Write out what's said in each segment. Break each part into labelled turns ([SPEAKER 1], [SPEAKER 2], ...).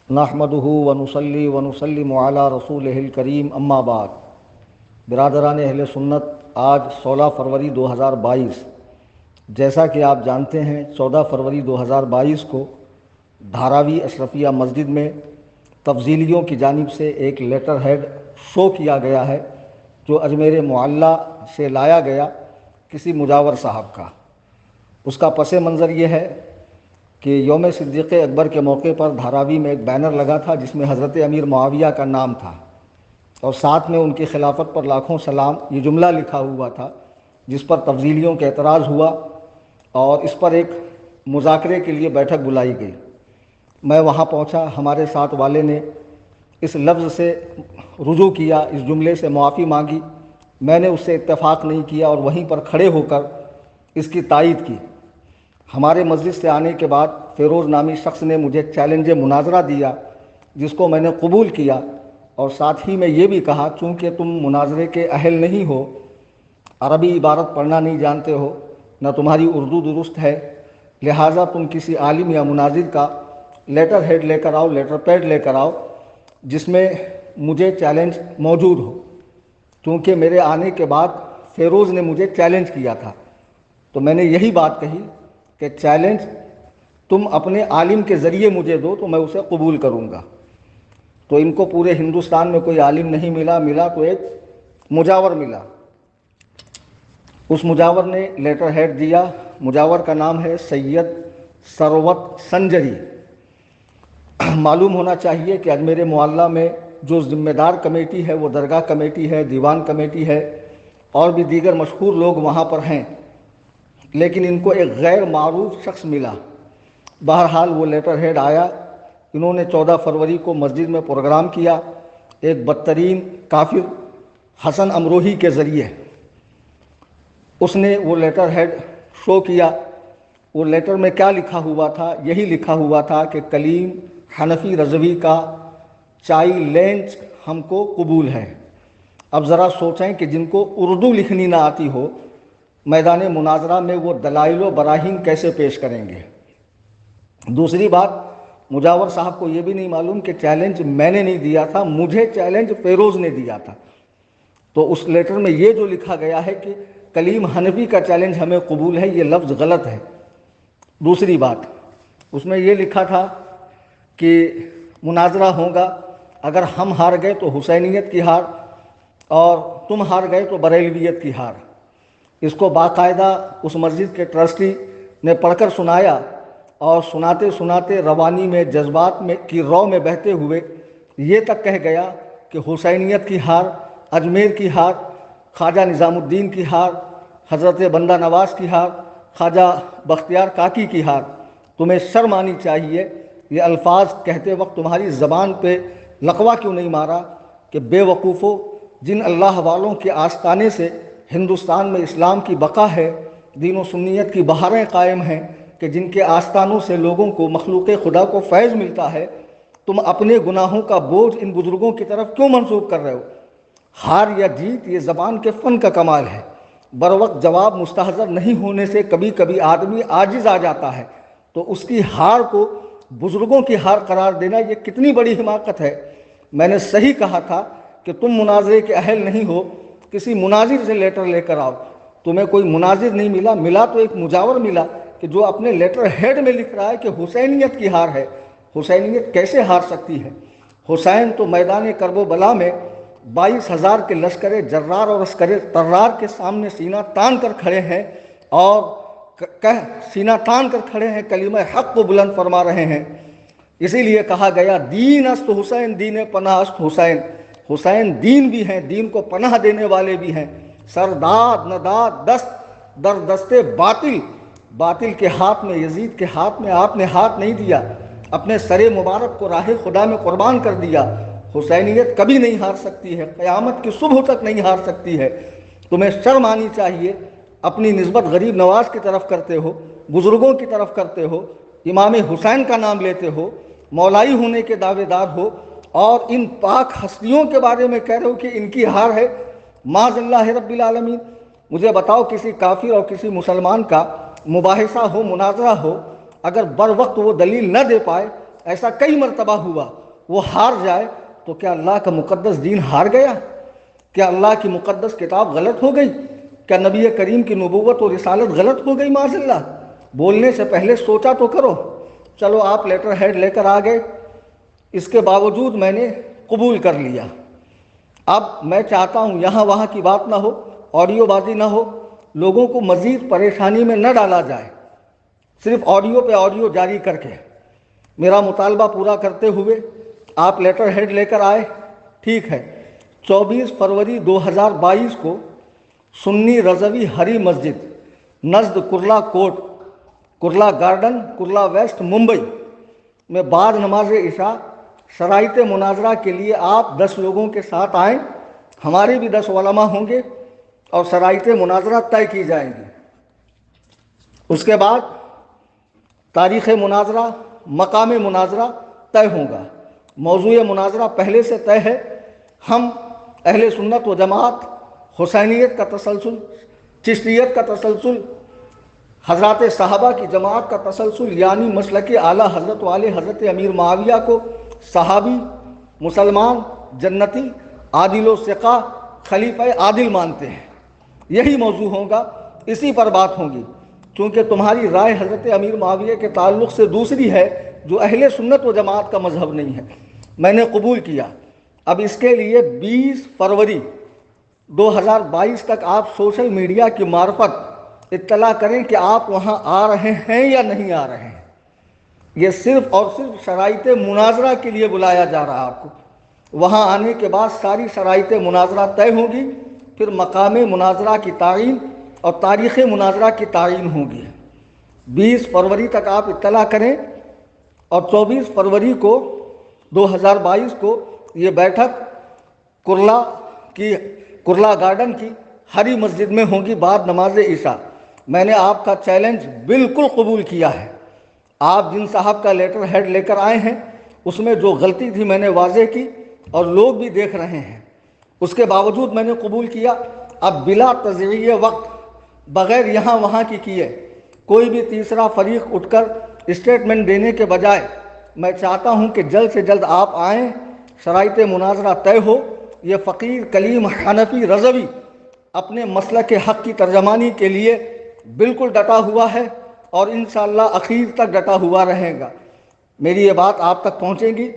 [SPEAKER 1] نحمدہ ونصلی ونسلم علی رسولہ الکریم اما بعد۔ برادران اہل سنت، آج 16 فروری 2022، جیسا کہ آپ جانتے ہیں 14 فروری 2022 کو دھاراوی اشرفیہ مسجد میں تفضیلیوں کی جانب سے ایک لیٹر ہیڈ شو کیا گیا ہے جو اجمیر معلیٰ سے لایا گیا کسی مجاور صاحب کا۔ اس کا پس منظر یہ ہے کہ یوم صدیق اکبر کے موقع پر دھاراوی میں ایک بینر لگا تھا جس میں حضرت امیر معاویہ کا نام تھا اور ساتھ میں ان کی خلافت پر لاکھوں سلام یہ جملہ لکھا ہوا تھا، جس پر تفضیلیوں کا اعتراض ہوا اور اس پر ایک مذاکرے کے لیے بیٹھک بلائی گئی۔ میں وہاں پہنچا، ہمارے ساتھ والے نے اس لفظ سے رجوع کیا، اس جملے سے معافی مانگی۔ میں نے اس سے اتفاق نہیں کیا اور وہیں پر کھڑے ہو کر اس کی تائید کی۔ ہمارے مسجد سے آنے کے بعد فیروز نامی شخص نے مجھے چیلنج مناظرہ دیا، جس کو میں نے قبول کیا اور ساتھ ہی میں یہ بھی کہا چونکہ تم مناظرے کے اہل نہیں ہو، عربی عبارت پڑھنا نہیں جانتے ہو، نہ تمہاری اردو درست ہے، لہٰذا تم کسی عالم یا مناظر کا لیٹر ہیڈ لے کر آؤ، لیٹر پیڈ لے کر آؤ جس میں مجھے چیلنج موجود ہو۔ کیونکہ میرے آنے کے بعد فیروز نے مجھے چیلنج کیا تھا، تو میں نے یہی بات کہی کہ چیلنج تم اپنے عالم کے ذریعے مجھے دو تو میں اسے قبول کروں گا۔ تو ان کو پورے ہندوستان میں کوئی عالم نہیں ملا تو ایک مجاور ملا۔ اس مجاور نے لیٹر ہیڈ دیا، مجاور کا نام ہے سید ثروت سنجری۔ معلوم ہونا چاہیے کہ اجمیر معلیٰ میں جو ذمہ دار کمیٹی ہے وہ درگاہ کمیٹی ہے، دیوان کمیٹی ہے اور بھی دیگر مشہور لوگ وہاں پر ہیں، لیکن ان کو ایک غیر معروف شخص ملا۔ بہرحال وہ لیٹر ہیڈ آیا، انہوں نے 14 فروری کو مسجد میں پروگرام کیا ایک بدترین کافر حسن امروہی کے ذریعے۔ اس نے وہ لیٹر ہیڈ شو کیا۔ وہ لیٹر میں کیا لکھا ہوا تھا؟ یہی لکھا ہوا تھا کہ کلیم حنفی رضوی کا چائی لینچ ہم کو قبول ہے۔ اب ذرا سوچیں کہ جن کو اردو لکھنی نہ آتی ہو، میدان مناظرہ میں وہ دلائل و براہین کیسے پیش کریں گے؟ دوسری بات، مجاور صاحب کو یہ بھی نہیں معلوم کہ چیلنج میں نے نہیں دیا تھا، مجھے چیلنج فیروز نے دیا تھا۔ تو اس لیٹر میں یہ جو لکھا گیا ہے کہ کلیم حنفی کا چیلنج ہمیں قبول ہے، یہ لفظ غلط ہے۔ دوسری بات، اس میں یہ لکھا تھا کہ مناظرہ ہوگا، اگر ہم ہار گئے تو حسینیت کی ہار اور تم ہار گئے تو بریلویت کی ہار۔ اس کو باقاعدہ اس مسجد کے ٹرسٹی نے پڑھ کر سنایا اور سناتے سناتے روانی میں، جذبات میں کی رو میں بہتے ہوئے یہ تک کہہ گیا کہ حسینیت کی ہار، اجمیر کی ہار، خواجہ نظام الدین کی ہار، حضرت بندہ نواز کی ہار، خواجہ بختیار کاکی کی ہار۔ تمہیں شرم آنی چاہیے، یہ الفاظ کہتے وقت تمہاری زبان پہ لقوہ کیوں نہیں مارا کہ بے وقوفو، جن اللہ والوں کے آستانے سے ہندوستان میں اسلام کی بقا ہے، دین و سنیت کی بہاریں قائم ہیں، کہ جن کے آستانوں سے لوگوں کو، مخلوق خدا کو فیض ملتا ہے، تم اپنے گناہوں کا بوجھ ان بزرگوں کی طرف کیوں منسوب کر رہے ہو؟ ہار یا جیت یہ زبان کے فن کا کمال ہے۔ بروقت جواب مستحضر نہیں ہونے سے کبھی کبھی آدمی عاجز آ جاتا ہے، تو اس کی ہار کو بزرگوں کی ہار قرار دینا یہ کتنی بڑی حماقت ہے۔ میں نے صحیح کہا تھا کہ تم مناظرے کے اہل نہیں ہو، کسی مناظر سے لیٹر لے کر آؤ۔ تمہیں کوئی مناظر نہیں ملا تو ایک مجاور ملا کہ جو اپنے لیٹر ہیڈ میں لکھ رہا ہے کہ حسینیت کی ہار ہے۔ حسینیت کیسے ہار سکتی ہے؟ حسین تو میدان کرب و بلا میں 22,000 کے لشکر جرار اور عسکر طرار کے سامنے سینہ تان کر کھڑے ہیں اور سینہ تان کر کھڑے ہیں، کلمہ حق کو بلند فرما رہے ہیں۔ اسی لیے کہا گیا دین است حسین، دین پناہ است حسین۔ حسین دین بھی ہیں، دین کو پناہ دینے والے بھی ہیں۔ سرداد نداد دست در دستے باطل، باطل کے ہاتھ میں، یزید کے ہاتھ میں آپ نے ہاتھ نہیں دیا، اپنے سر مبارک کو راہ خدا میں قربان کر دیا۔ حسینیت کبھی نہیں ہار سکتی ہے، قیامت کی صبح تک نہیں ہار سکتی ہے۔ تمہیں شرم آنی چاہیے، اپنی نسبت غریب نواز کی طرف کرتے ہو، بزرگوں کی طرف کرتے ہو، امام حسین کا نام لیتے ہو، مولائی ہونے کے دعوے دار ہو اور ان پاک ہستیوں کے بارے میں کہہ رہے ہو کہ ان کی ہار ہے۔ معاذ اللہ رب العالمین۔ مجھے بتاؤ کسی کافر اور کسی مسلمان کا مباحثہ ہو، مناظرہ ہو، اگر بر وقت وہ دلیل نہ دے پائے، ایسا کئی مرتبہ ہوا وہ ہار جائے تو کیا اللہ کا مقدس دین ہار گیا؟ کیا اللہ کی مقدس کتاب غلط ہو گئی؟ کیا نبی کریم کی نبوت اور رسالت غلط ہو گئی؟ معاذ اللہ، بولنے سے پہلے سوچا تو کرو۔ چلو آپ لیٹر ہیڈ لے کر آ گئے، اس کے باوجود میں نے قبول کر لیا۔ اب میں چاہتا ہوں یہاں وہاں کی بات نہ ہو، آڈیو بازی نہ ہو، لوگوں کو مزید پریشانی میں نہ ڈالا جائے، صرف آڈیو پہ آڈیو جاری کر کے۔ میرا مطالبہ پورا کرتے ہوئے آپ لیٹر ہیڈ لے کر آئے، ٹھیک ہے۔ 24 فروری 2022 کو سنی رضوی ہری مسجد نزد کرلا کوٹ، کرلا گارڈن، کرلا ویسٹ، ممبئی میں بعد نماز عشاء شرائط مناظرہ کے لیے آپ 10 لوگوں کے ساتھ آئیں، ہمارے بھی 10 علماء ہوں گے اور شرائط مناظرہ طے کی جائیں گی۔ اس کے بعد تاریخ مناظرہ، مقام مناظرہ طے ہوگا۔ موضوع مناظرہ پہلے سے طے ہے۔ ہم اہل سنت و جماعت حسینیت کا تسلسل، چشتیت کا تسلسل، حضرات صحابہ کی جماعت کا تسلسل، یعنی مسلک اعلیٰ حضرت والے حضرت امیر معاویہ کو صحابی، مسلمان، جنتی، عادل و ثقہ، خلیفہ عادل مانتے ہیں۔ یہی موضوع ہوگا، اسی پر بات ہوگی، کیونکہ تمہاری رائے حضرت امیر معاویہ کے تعلق سے دوسری ہے، جو اہل سنت و جماعت کا مذہب نہیں ہے۔ میں نے قبول کیا۔ اب اس کے لیے 20 فروری 2022 تک آپ سوشل میڈیا کی معرفت اطلاع کریں کہ آپ وہاں آ رہے ہیں یا نہیں آ رہے ہیں۔ یہ صرف اور صرف شرائط مناظرہ کے لیے بلایا جا رہا ہے آپ کو۔ وہاں آنے کے بعد ساری شرائط مناظرہ طے ہوگی، پھر مقام مناظرہ کی تعیین اور تاریخ مناظرہ کی تعیین ہوگی۔ 20 فروری تک آپ اطلاع کریں، اور 24 فروری کو 2022 کو یہ بیٹھک کرلا گارڈن کی ہری مسجد میں ہوگی بعد نماز عشاء۔ میں نے آپ کا چیلنج بالکل قبول کیا ہے۔ آپ جن صاحب کا لیٹر ہیڈ لے کر آئے ہیں، اس میں جو غلطی تھی میں نے واضح کی، اور لوگ بھی دیکھ رہے ہیں۔ اس کے باوجود میں نے قبول کیا۔ اب بلا تضییع وقت، بغیر یہاں وہاں کی کیے، کوئی بھی تیسرا فریق اٹھ کر اسٹیٹمنٹ دینے کے بجائے میں چاہتا ہوں کہ جلد سے جلد آپ آئیں، شرائط مناظرہ طے ہو۔ یہ فقیر کلیم حنفی رضوی اپنے مسلک حق کی ترجمانی کے لیے بالکل ڈٹا ہوا ہے، اور انشاءاللہ اخیر تک ڈٹا ہوا رہے گا۔ میری یہ بات آپ تک پہنچے گی۔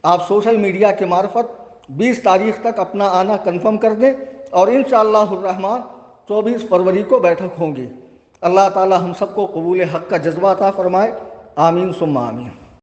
[SPEAKER 1] آپ سوشل میڈیا کے معرفت 20 تاریخ تک اپنا آنا کنفرم کر دیں، اور انشاءاللہ الرحمن 24 فروری کو بیٹھک ہوں گی۔ اللہ تعالی ہم سب کو قبول حق کا جذبہ عطا فرمائے، آمین ثم آمین۔